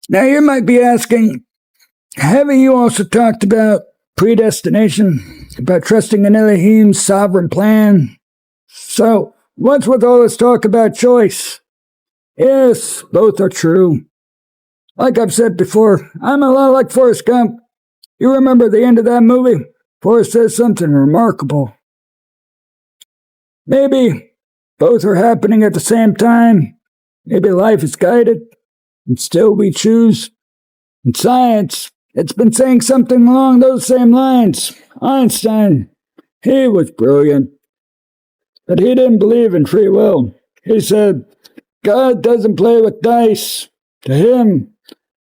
Now you might be asking, haven't you also talked about predestination, about trusting in Elohim's sovereign plan? So, what's with all this talk about choice? Yes, both are true. Like I've said before, I'm a lot like Forrest Gump. You remember the end of that movie? Forrest says something remarkable. Maybe both are happening at the same time. Maybe life is guided, and still we choose. In science, it's been saying something along those same lines. Einstein, he was brilliant, but he didn't believe in free will. He said, God doesn't play with dice. To him,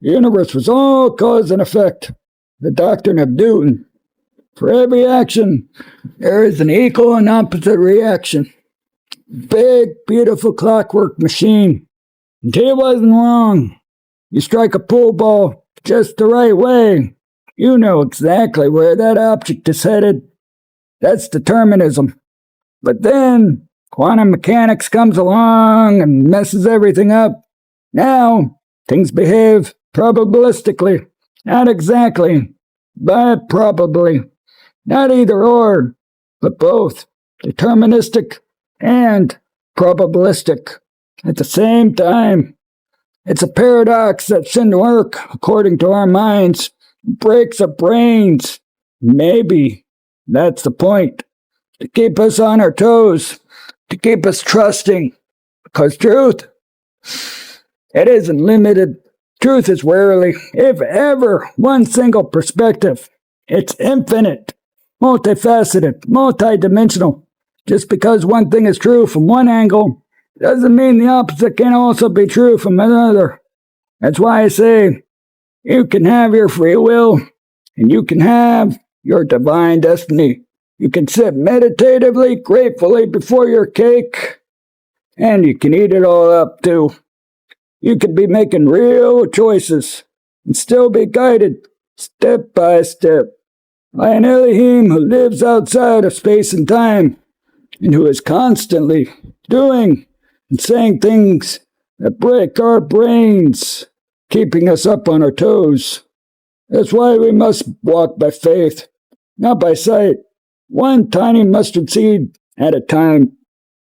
the universe was all cause and effect. The doctrine of Newton. For every action, there is an equal and opposite reaction. Big, beautiful clockwork machine. And he wasn't wrong. You strike a pool ball just the right way, you know exactly where that object is headed. That's determinism. But then quantum mechanics comes along and messes everything up. Now, things behave probabilistically. Not exactly, but probably. Not either or, but both. Deterministic and probabilistic at the same time. It's a paradox that shouldn't work according to our minds. It breaks our brains. Maybe that's the point. To keep us on our toes. To keep us trusting. Because truth, it isn't limited. Truth is rarely, if ever, one single perspective. It's infinite, multifaceted, multidimensional. Just because one thing is true from one angle doesn't mean the opposite can also be true from another. That's why I say, you can have your free will, and you can have your divine destiny. You can sit meditatively, gratefully before your cake, and you can eat it all up too. You could be making real choices and still be guided step by step by an Elohim who lives outside of space and time and who is constantly doing and saying things that break our brains, keeping us up on our toes. That's why we must walk by faith, not by sight, one tiny mustard seed at a time.